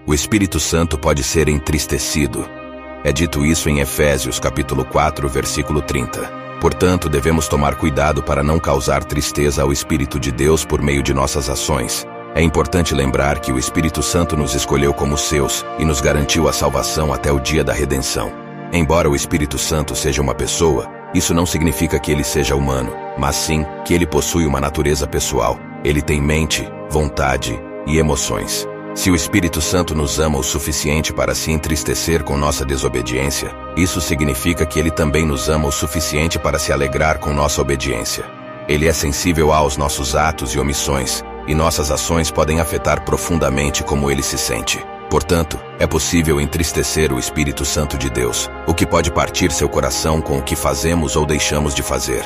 O Espírito Santo pode ser entristecido. É dito isso em Efésios capítulo 4, versículo 30. Portanto, devemos tomar cuidado para não causar tristeza ao Espírito de Deus por meio de nossas ações. É importante lembrar que o Espírito Santo nos escolheu como seus e nos garantiu a salvação até o dia da redenção. Embora o Espírito Santo seja uma pessoa, isso não significa que ele seja humano, mas sim que ele possui uma natureza pessoal. Ele tem mente, vontade e emoções. Se o Espírito Santo nos ama o suficiente para se entristecer com nossa desobediência, isso significa que ele também nos ama o suficiente para se alegrar com nossa obediência. Ele é sensível aos nossos atos e omissões, e nossas ações podem afetar profundamente como ele se sente. Portanto, é possível entristecer o Espírito Santo de Deus, o que pode partir seu coração com o que fazemos ou deixamos de fazer.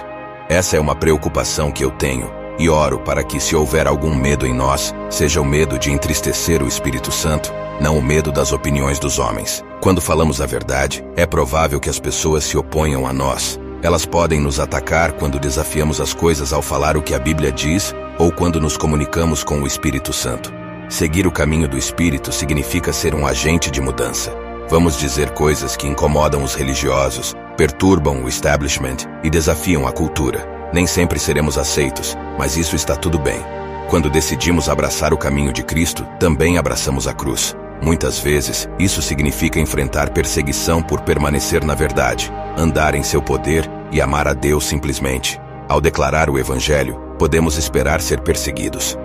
Essa é uma preocupação que eu tenho, e oro para que, se houver algum medo em nós, seja o medo de entristecer o Espírito Santo, não o medo das opiniões dos homens. Quando falamos a verdade, é provável que as pessoas se oponham a nós. Elas podem nos atacar quando desafiamos as coisas ao falar o que a Bíblia diz ou quando nos comunicamos com o Espírito Santo. Seguir o caminho do Espírito significa ser um agente de mudança. Vamos dizer coisas que incomodam os religiosos, perturbam o establishment e desafiam a cultura. Nem sempre seremos aceitos, mas isso está tudo bem. Quando decidimos abraçar o caminho de Cristo, também abraçamos a cruz. Muitas vezes, isso significa enfrentar perseguição por permanecer na verdade, andar em seu poder e amar a Deus simplesmente. Ao declarar o Evangelho, podemos esperar ser perseguidos.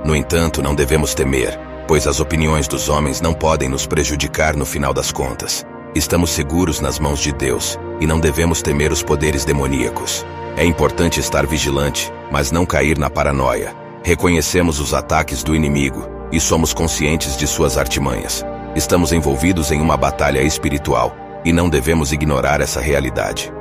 No entanto, não devemos temer, pois as opiniões dos homens não podem nos prejudicar no final das contas. Estamos seguros nas mãos de Deus, e não devemos temer os poderes demoníacos. É importante estar vigilante, mas não cair na paranoia. Reconhecemos os ataques do inimigo, e somos conscientes de suas artimanhas. Estamos envolvidos em uma batalha espiritual, e não devemos ignorar essa realidade.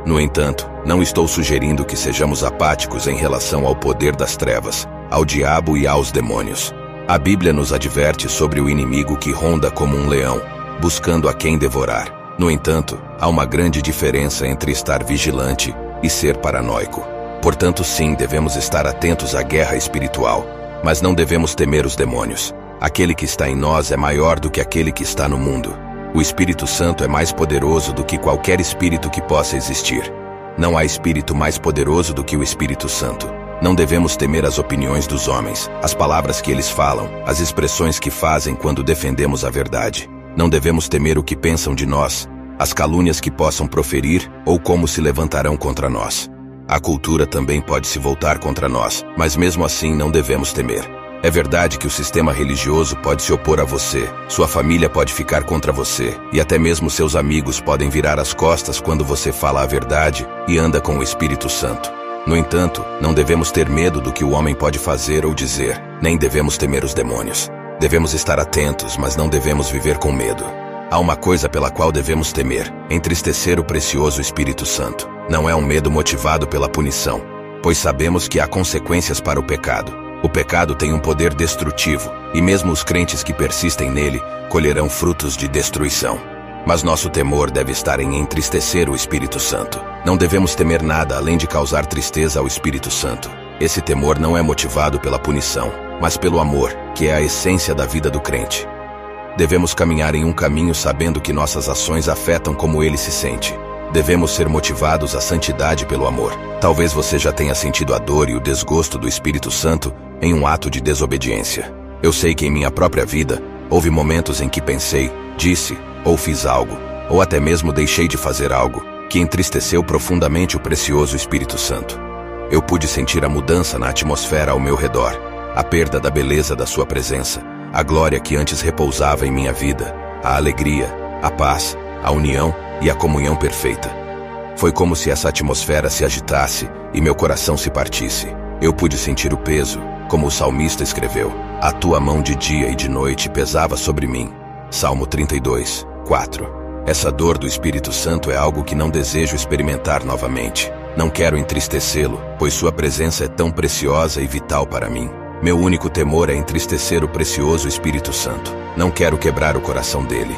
No entanto, não estou sugerindo que sejamos apáticos em relação ao poder das trevas, ao diabo e aos demônios. A Bíblia nos adverte sobre o inimigo que ronda como um leão, buscando a quem devorar. No entanto, há uma grande diferença entre estar vigilante e ser paranoico. Portanto, sim, devemos estar atentos à guerra espiritual, mas não devemos temer os demônios. Aquele que está em nós é maior do que aquele que está no mundo. O Espírito Santo é mais poderoso do que qualquer espírito que possa existir. Não há espírito mais poderoso do que o Espírito Santo. Não devemos temer as opiniões dos homens, as palavras que eles falam, as expressões que fazem quando defendemos a verdade. Não devemos temer o que pensam de nós, as calúnias que possam proferir ou como se levantarão contra nós. A cultura também pode se voltar contra nós, mas mesmo assim não devemos temer. É verdade que o sistema religioso pode se opor a você, sua família pode ficar contra você, e até mesmo seus amigos podem virar as costas quando você fala a verdade e anda com o Espírito Santo. No entanto, não devemos ter medo do que o homem pode fazer ou dizer, nem devemos temer os demônios. Devemos estar atentos, mas não devemos viver com medo. Há uma coisa pela qual devemos temer: entristecer o precioso Espírito Santo. Não é um medo motivado pela punição, pois sabemos que há consequências para o pecado. O pecado tem um poder destrutivo, e mesmo os crentes que persistem nele colherão frutos de destruição. Mas nosso temor deve estar em entristecer o Espírito Santo. Não devemos temer nada além de causar tristeza ao Espírito Santo. Esse temor não é motivado pela punição, mas pelo amor, que é a essência da vida do crente. Devemos caminhar em um caminho sabendo que nossas ações afetam como ele se sente. Devemos ser motivados à santidade pelo amor. Talvez você já tenha sentido a dor e o desgosto do Espírito Santo em um ato de desobediência. Eu sei que em minha própria vida, houve momentos em que pensei, disse ou fiz algo, ou até mesmo deixei de fazer algo, que entristeceu profundamente o precioso Espírito Santo. Eu pude sentir a mudança na atmosfera ao meu redor, a perda da beleza da sua presença, a glória que antes repousava em minha vida, a alegria, a paz, a união e a comunhão perfeita. Foi como se essa atmosfera se agitasse e meu coração se partisse. Eu pude sentir o peso, como o salmista escreveu: a tua mão de dia e de noite pesava sobre mim. Salmo 32, 4. Essa dor do Espírito Santo é algo que não desejo experimentar novamente. Não quero entristecê-lo, pois sua presença é tão preciosa e vital para mim. Meu único temor é entristecer o precioso Espírito Santo. Não quero quebrar o coração dele.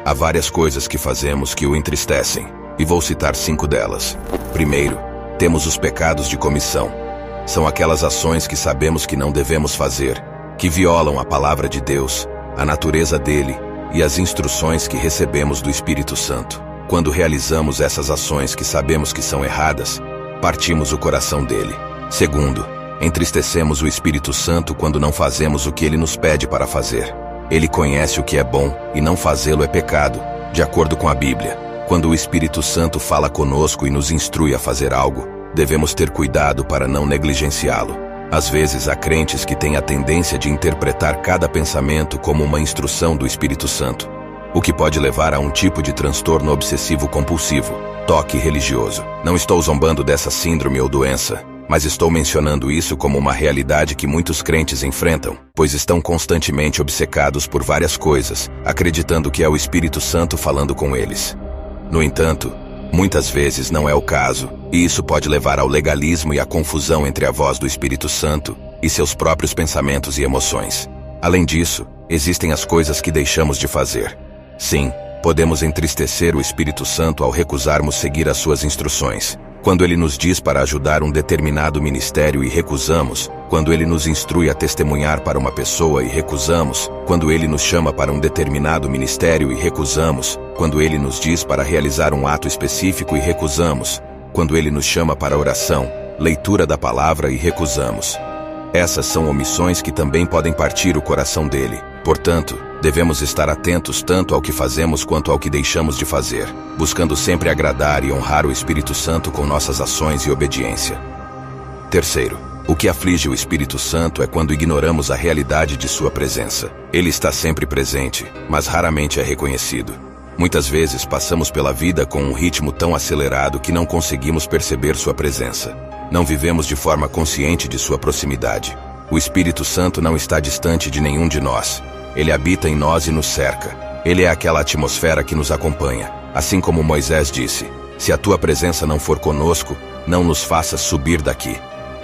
Há várias coisas que fazemos que o entristecem, e vou citar 5 delas. Primeiro, temos os pecados de comissão. São aquelas ações que sabemos que não devemos fazer, que violam a palavra de Deus, a natureza dele e as instruções que recebemos do Espírito Santo. Quando realizamos essas ações que sabemos que são erradas, partimos o coração dele. Segundo, entristecemos o Espírito Santo quando não fazemos o que ele nos pede para fazer. Ele conhece o que é bom e não fazê-lo é pecado, de acordo com a Bíblia. Quando o Espírito Santo fala conosco e nos instrui a fazer algo, devemos ter cuidado para não negligenciá-lo. Às vezes há crentes que têm a tendência de interpretar cada pensamento como uma instrução do Espírito Santo, o que pode levar a um tipo de transtorno obsessivo-compulsivo, toque religioso. Não estou zombando dessa síndrome ou doença, mas estou mencionando isso como uma realidade que muitos crentes enfrentam, pois estão constantemente obcecados por várias coisas, acreditando que é o Espírito Santo falando com eles. No entanto, muitas vezes não é o caso, e isso pode levar ao legalismo e à confusão entre a voz do Espírito Santo e seus próprios pensamentos e emoções. Além disso, existem as coisas que deixamos de fazer. Sim, podemos entristecer o Espírito Santo ao recusarmos seguir as suas instruções. Quando ele nos diz para ajudar um determinado ministério e recusamos, quando ele nos instrui a testemunhar para uma pessoa e recusamos, quando ele nos chama para um determinado ministério e recusamos, quando ele nos diz para realizar um ato específico e recusamos, quando ele nos chama para oração, leitura da palavra e recusamos. Essas são omissões que também podem partir o coração dele. Portanto, devemos estar atentos tanto ao que fazemos quanto ao que deixamos de fazer, buscando sempre agradar e honrar o Espírito Santo com nossas ações e obediência. Terceiro, o que aflige o Espírito Santo é quando ignoramos a realidade de sua presença. Ele está sempre presente, mas raramente é reconhecido. Muitas vezes passamos pela vida com um ritmo tão acelerado que não conseguimos perceber sua presença. Não vivemos de forma consciente de sua proximidade. O Espírito Santo não está distante de nenhum de nós. Ele habita em nós e nos cerca. Ele é aquela atmosfera que nos acompanha. Assim como Moisés disse, se a tua presença não for conosco, não nos faças subir daqui.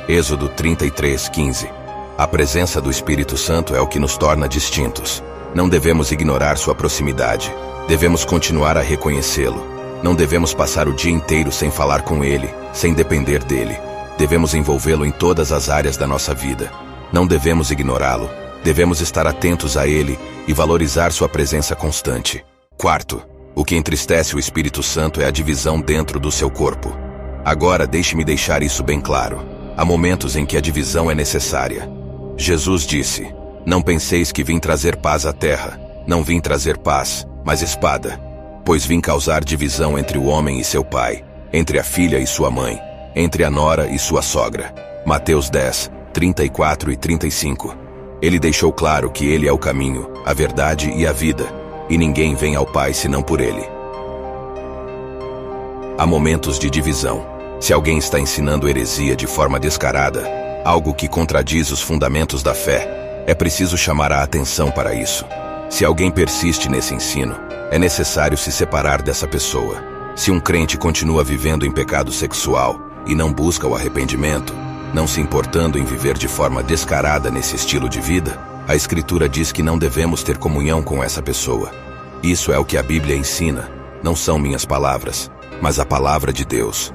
Êxodo 33:15. A presença do Espírito Santo é o que nos torna distintos. Não devemos ignorar sua proximidade. Devemos continuar a reconhecê-lo. Não devemos passar o dia inteiro sem falar com ele, sem depender dele. Devemos envolvê-lo em todas as áreas da nossa vida. Não devemos ignorá-lo. Devemos estar atentos a ele e valorizar sua presença constante. Quarto, o que entristece o Espírito Santo é a divisão dentro do seu corpo. Agora deixe-me deixar isso bem claro. Há momentos em que a divisão é necessária. Jesus disse, não penseis que vim trazer paz à terra. Não vim trazer paz, mas espada. Pois vim causar divisão entre o homem e seu pai, entre a filha e sua mãe, entre a nora e sua sogra. Mateus 10, 34 e 35. Ele deixou claro que ele é o caminho, a verdade e a vida, e ninguém vem ao Pai senão por ele. Há momentos de divisão. Se alguém está ensinando heresia de forma descarada, algo que contradiz os fundamentos da fé, é preciso chamar a atenção para isso. Se alguém persiste nesse ensino, é necessário se separar dessa pessoa. Se um crente continua vivendo em pecado sexual e não busca o arrependimento, não se importando em viver de forma descarada nesse estilo de vida, a Escritura diz que não devemos ter comunhão com essa pessoa. Isso é o que a Bíblia ensina, não são minhas palavras, mas a palavra de Deus.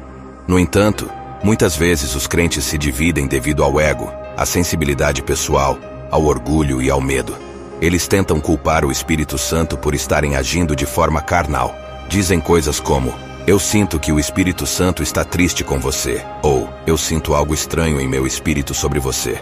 No entanto, muitas vezes os crentes se dividem devido ao ego, à sensibilidade pessoal, ao orgulho e ao medo. Eles tentam culpar o Espírito Santo por estarem agindo de forma carnal. Dizem coisas como, eu sinto que o Espírito Santo está triste com você, ou eu sinto algo estranho em meu espírito sobre você,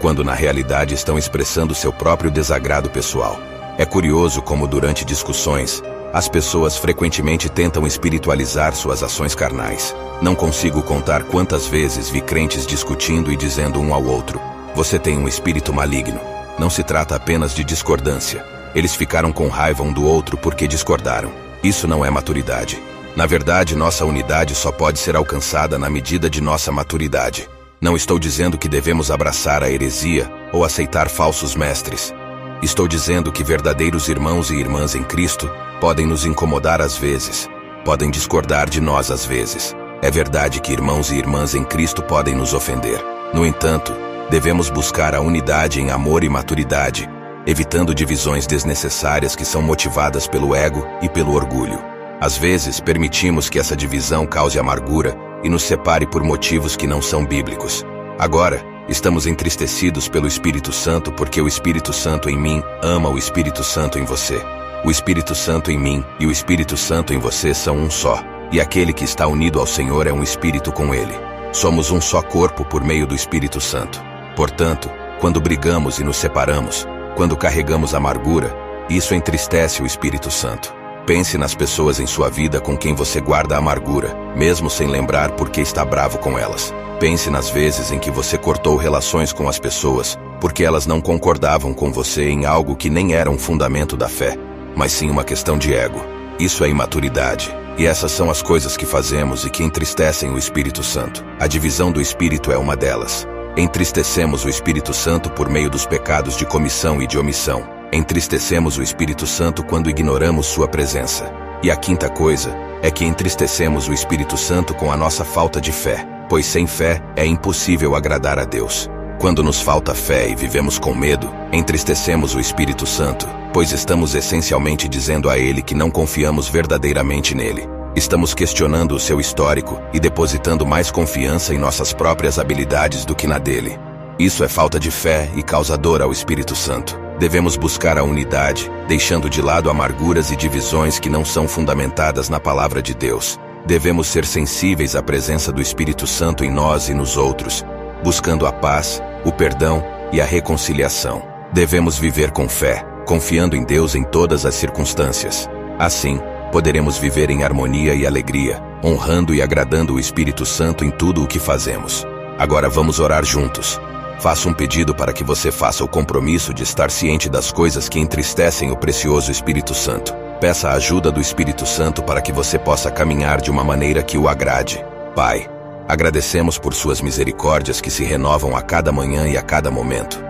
quando na realidade estão expressando seu próprio desagrado pessoal. É curioso como durante discussões, as pessoas frequentemente tentam espiritualizar suas ações carnais. Não consigo contar quantas vezes vi crentes discutindo e dizendo um ao outro, você tem um espírito maligno. Não se trata apenas de discordância. Eles ficaram com raiva um do outro porque discordaram. Isso não é maturidade. Na verdade, nossa unidade só pode ser alcançada na medida de nossa maturidade. Não estou dizendo que devemos abraçar a heresia ou aceitar falsos mestres. Estou dizendo que verdadeiros irmãos e irmãs em Cristo podem nos incomodar às vezes, podem discordar de nós às vezes. É verdade que irmãos e irmãs em Cristo podem nos ofender. No entanto, devemos buscar a unidade em amor e maturidade, evitando divisões desnecessárias que são motivadas pelo ego e pelo orgulho. Às vezes, permitimos que essa divisão cause amargura e nos separe por motivos que não são bíblicos. Agora, Estamos entristecidos pelo Espírito Santo porque o Espírito Santo em mim ama o Espírito Santo em você. O Espírito Santo em mim e o Espírito Santo em você são um só, e aquele que está unido ao Senhor é um espírito com ele. Somos um só corpo por meio do Espírito Santo. Portanto, quando brigamos e nos separamos, quando carregamos amargura, isso entristece o Espírito Santo. Pense nas pessoas em sua vida com quem você guarda amargura, mesmo sem lembrar por que está bravo com elas. Pense nas vezes em que você cortou relações com as pessoas porque elas não concordavam com você em algo que nem era um fundamento da fé, mas sim uma questão de ego. Isso é imaturidade. E essas são as coisas que fazemos e que entristecem o Espírito Santo. A divisão do Espírito é uma delas. Entristecemos o Espírito Santo por meio dos pecados de comissão e de omissão. Entristecemos o Espírito Santo quando ignoramos sua presença. E a quinta coisa é que entristecemos o Espírito Santo com a nossa falta de fé, pois sem fé é impossível agradar a Deus. Quando nos falta fé e vivemos com medo, entristecemos o Espírito Santo, pois estamos essencialmente dizendo a ele que não confiamos verdadeiramente nele. Estamos questionando o seu histórico e depositando mais confiança em nossas próprias habilidades do que na dele. Isso é falta de fé e causa dor ao Espírito Santo. Devemos buscar a unidade, deixando de lado amarguras e divisões que não são fundamentadas na palavra de Deus. Devemos ser sensíveis à presença do Espírito Santo em nós e nos outros, buscando a paz, o perdão e a reconciliação. Devemos viver com fé, confiando em Deus em todas as circunstâncias. Assim, poderemos viver em harmonia e alegria, honrando e agradando o Espírito Santo em tudo o que fazemos. Agora vamos orar juntos. Faço um pedido para que você faça o compromisso de estar ciente das coisas que entristecem o precioso Espírito Santo. Peça a ajuda do Espírito Santo para que você possa caminhar de uma maneira que o agrade. Pai, agradecemos por suas misericórdias que se renovam a cada manhã e a cada momento.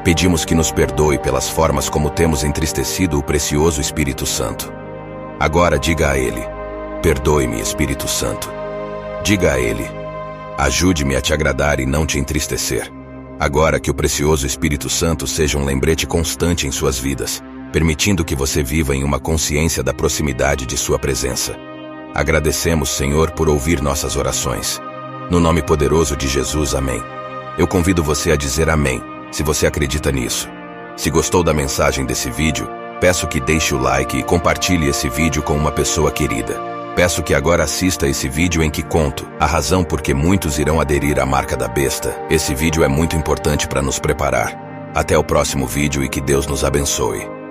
Pedimos que nos perdoe pelas formas como temos entristecido o precioso Espírito Santo. Agora diga a Ele: perdoe-me, Espírito Santo. Diga a Ele: ajude-me a te agradar e não te entristecer. Agora que o precioso Espírito Santo seja um lembrete constante em suas vidas, permitindo que você viva em uma consciência da proximidade de sua presença. Agradecemos, Senhor, por ouvir nossas orações. No nome poderoso de Jesus, amém. Eu convido você a dizer amém, se você acredita nisso. Se gostou da mensagem desse vídeo, peço que deixe o like e compartilhe esse vídeo com uma pessoa querida. Peço que agora assista esse vídeo em que conto a razão por que muitos irão aderir à marca da besta. Esse vídeo é muito importante para nos preparar. Até o próximo vídeo e que Deus nos abençoe.